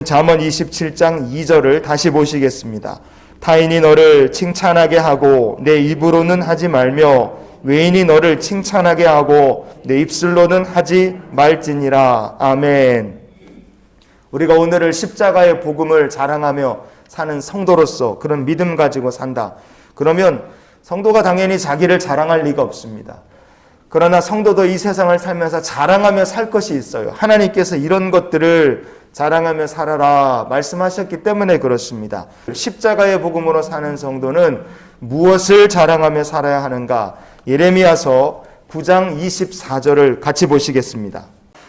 잠언 27장 2절을 다시 보시겠습니다. 타인이 너를 칭찬하게 하고 내 입으로는 하지 말며 외인이 너를 칭찬하게 하고 내 입술로는 하지 말지니라. 아멘. 우리가 오늘을 십자가의 복음을 자랑하며 사는 성도로서 그런 믿음 가지고 산다. 그러면 성도가 당연히 자기를 자랑할 리가 없습니다. 그러나 성도도 이 세상을 살면서 자랑하며 살 것이 있어요. 하나님께서 이런 것들을 자랑하며 살아라 말씀하셨기 때문에 그렇습니다. 십자가의 복음으로 사는 성도는 무엇을 자랑하며 살아야 하는가? 예레미야서 9장 24절을 같이 보시겠습니다.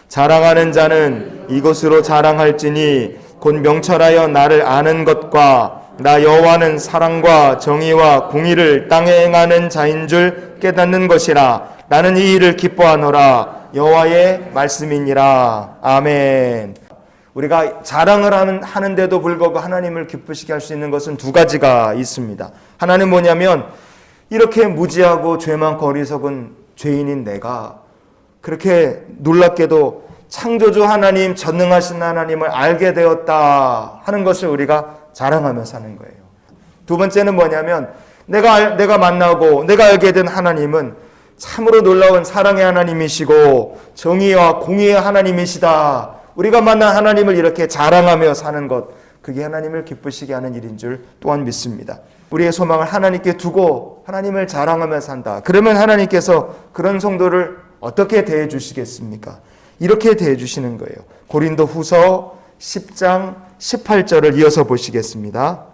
자랑하는 자는 이것으로 자랑할지니 곧 명철하여 나를 아는 것과 나 여호와는 사랑과 정의와 공의를 땅에 행하는 자인 줄 깨닫는 것이라. 나는 이 일을 기뻐하노라. 여호와의 말씀이니라. 아멘. 우리가 자랑을 하는데도 불구하고 하나님을 기쁘시게 할 수 있는 것은 두 가지가 있습니다. 하나는 뭐냐면 이렇게 무지하고 죄 많고 어리석은 죄인인 내가 그렇게 놀랍게도 창조주 하나님, 전능하신 하나님을 알게 되었다 하는 것을 우리가 자랑하며 사는 거예요. 두 번째는 뭐냐면 내가 만나고 내가 알게 된 하나님은 참으로 놀라운 사랑의 하나님이시고 정의와 공의의 하나님이시다. 우리가 만난 하나님을 이렇게 자랑하며 사는 것, 그게 하나님을 기쁘시게 하는 일인 줄 또한 믿습니다. 우리의 소망을 하나님께 두고 하나님을 자랑하며 산다. 그러면 하나님께서 그런 성도를 어떻게 대해 주시겠습니까? 이렇게 대해 주시는 거예요. 고린도 후서 10장 18절을 이어서 보시겠습니다.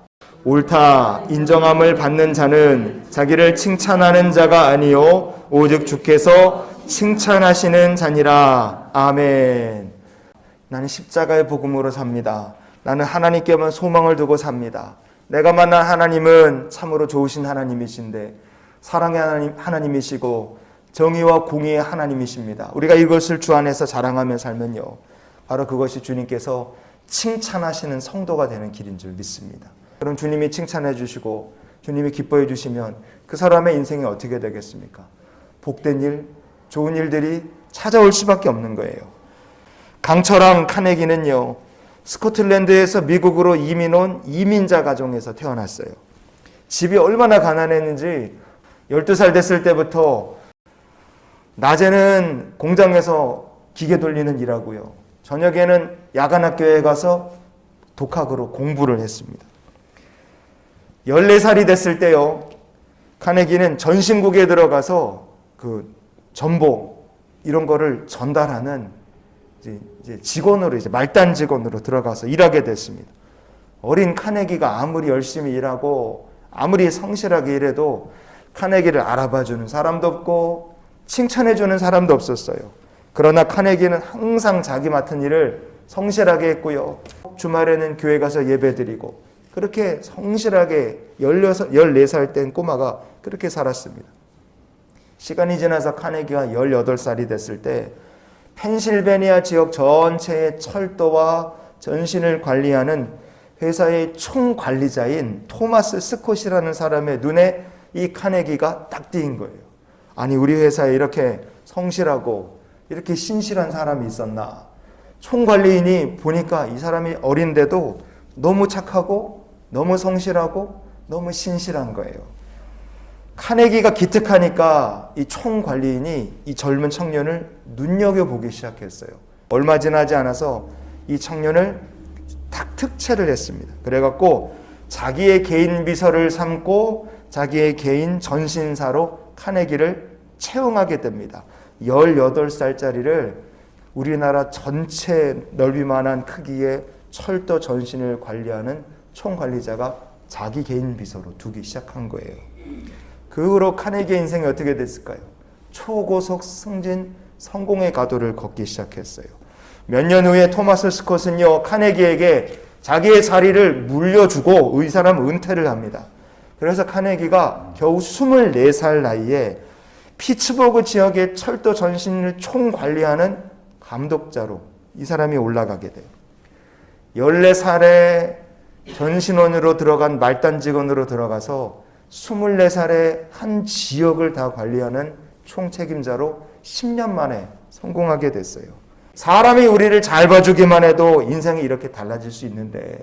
옳다 인정함을 받는 자는 자기를 칭찬하는 자가 아니요 오직 주께서 칭찬하시는 자니라. 아멘. 나는 십자가의 복음으로 삽니다. 나는 하나님께만 소망을 두고 삽니다. 내가 만난 하나님은 참으로 좋으신 하나님이신데 사랑의 하나님이시고 정의와 공의의 하나님이십니다. 우리가 이것을 주 안에서 자랑하며 살면요, 바로 그것이 주님께서 칭찬하시는 성도가 되는 길인 줄 믿습니다. 그럼 주님이 칭찬해 주시고 주님이 기뻐해 주시면 그 사람의 인생이 어떻게 되겠습니까? 복된 일, 좋은 일들이 찾아올 수밖에 없는 거예요. 강철왕 카네기는요, 스코틀랜드에서 미국으로 이민 온 이민자 가정에서 태어났어요. 집이 얼마나 가난했는지 12살 됐을 때부터 낮에는 공장에서 기계 돌리는 일하고요, 저녁에는 야간 학교에 가서 독학으로 공부를 했습니다. 14살이 됐을 때요, 카네기는 전신국에 들어가서 그 전복 이런 거를 전달하는 이제 직원으로, 이제 말단 직원으로 들어가서 일하게 됐습니다. 어린 카네기가 아무리 열심히 일하고 아무리 성실하게 일해도 카네기를 알아봐주는 사람도 없고 칭찬해주는 사람도 없었어요. 그러나 카네기는 항상 자기 맡은 일을 성실하게 했고요, 주말에는 교회 가서 예배드리고 그렇게 성실하게 14살 된 꼬마가 그렇게 살았습니다. 시간이 지나서 카네기가 18살이 됐을 때 펜실베니아 지역 전체의 철도와 전신을 관리하는 회사의 총관리자인 토마스 스콧이라는 사람의 눈에 이 카네기가 딱 띄인 거예요. 아니, 우리 회사에 이렇게 성실하고 이렇게 신실한 사람이 있었나. 총관리인이 보니까 이 사람이 어린데도 너무 착하고 너무 성실하고 너무 신실한 거예요. 카네기가 기특하니까 이 총관리인이 이 젊은 청년을 눈여겨보기 시작했어요. 얼마 지나지 않아서 이 청년을 딱 특채를 했습니다. 그래갖고 자기의 개인 비서를 삼고 자기의 개인 전신사로 카네기를 채용하게 됩니다. 18살짜리를 우리나라 전체 넓이만한 크기의 철도 전신을 관리하는 총관리자가 자기 개인 비서로 두기 시작한 거예요. 그 후로 카네기의 인생이 어떻게 됐을까요? 초고속 승진 성공의 가도를 걷기 시작했어요. 몇 년 후에 토마스 스콧은요, 카네기에게 자기의 자리를 물려주고 이 사람은 은퇴를 합니다. 그래서 카네기가 겨우 24살 나이에 피츠버그 지역의 철도 전신을 총관리하는 감독자로 이 사람이 올라가게 돼요. 14살에 전신원으로 들어간 말단 직원으로 들어가서 24살에 한 지역을 다 관리하는 총책임자로 10년 만에 성공하게 됐어요. 사람이 우리를 잘 봐주기만 해도 인생이 이렇게 달라질 수 있는데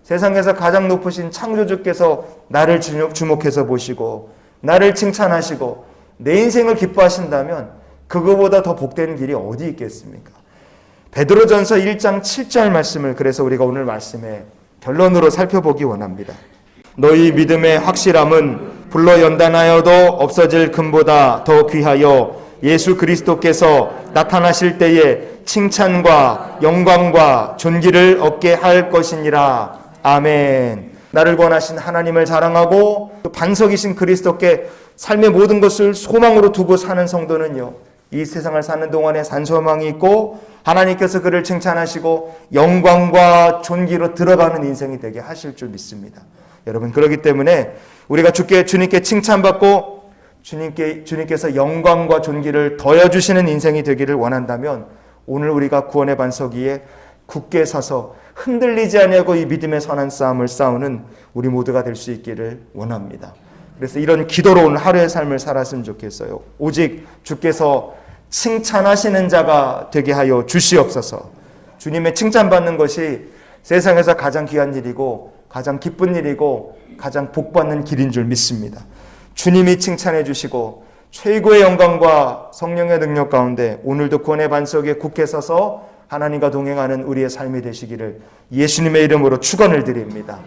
세상에서 가장 높으신 창조주께서 나를 주목해서 보시고 나를 칭찬하시고 내 인생을 기뻐하신다면 그거보다 더 복된 길이 어디 있겠습니까? 베드로전서 1장 7절 말씀을 그래서 우리가 오늘 말씀에 결론으로 살펴보기 원합니다. 너희 믿음의 확실함은 불로 연단하여도 없어질 금보다 더 귀하여 예수 그리스도께서 나타나실 때에 칭찬과 영광과 존귀를 얻게 할 것이니라. 아멘. 나를 권하신 하나님을 자랑하고 또 반석이신 그리스도께 삶의 모든 것을 소망으로 두고 사는 성도는요, 이 세상을 사는 동안에 산소망이 있고 하나님께서 그를 칭찬하시고 영광과 존귀로 들어가는 인생이 되게 하실 줄 믿습니다. 여러분, 그렇기 때문에 우리가 주님께 칭찬받고 주님께서 영광과 존귀를 더해주시는 인생이 되기를 원한다면 오늘 우리가 구원의 반석 위에 굳게 서서 흔들리지 아니하고 이 믿음의 선한 싸움을 싸우는 우리 모두가 될 수 있기를 원합니다. 그래서 이런 기도로 오늘 하루의 삶을 살았으면 좋겠어요. 오직 주께서 칭찬하시는 자가 되게 하여 주시옵소서. 주님의 칭찬받는 것이 세상에서 가장 귀한 일이고 가장 기쁜 일이고 가장 복받는 길인 줄 믿습니다. 주님이 칭찬해 주시고 최고의 영광과 성령의 능력 가운데 오늘도 구원의 반석에 굳게 서서 하나님과 동행하는 우리의 삶이 되시기를 예수님의 이름으로 축원을 드립니다.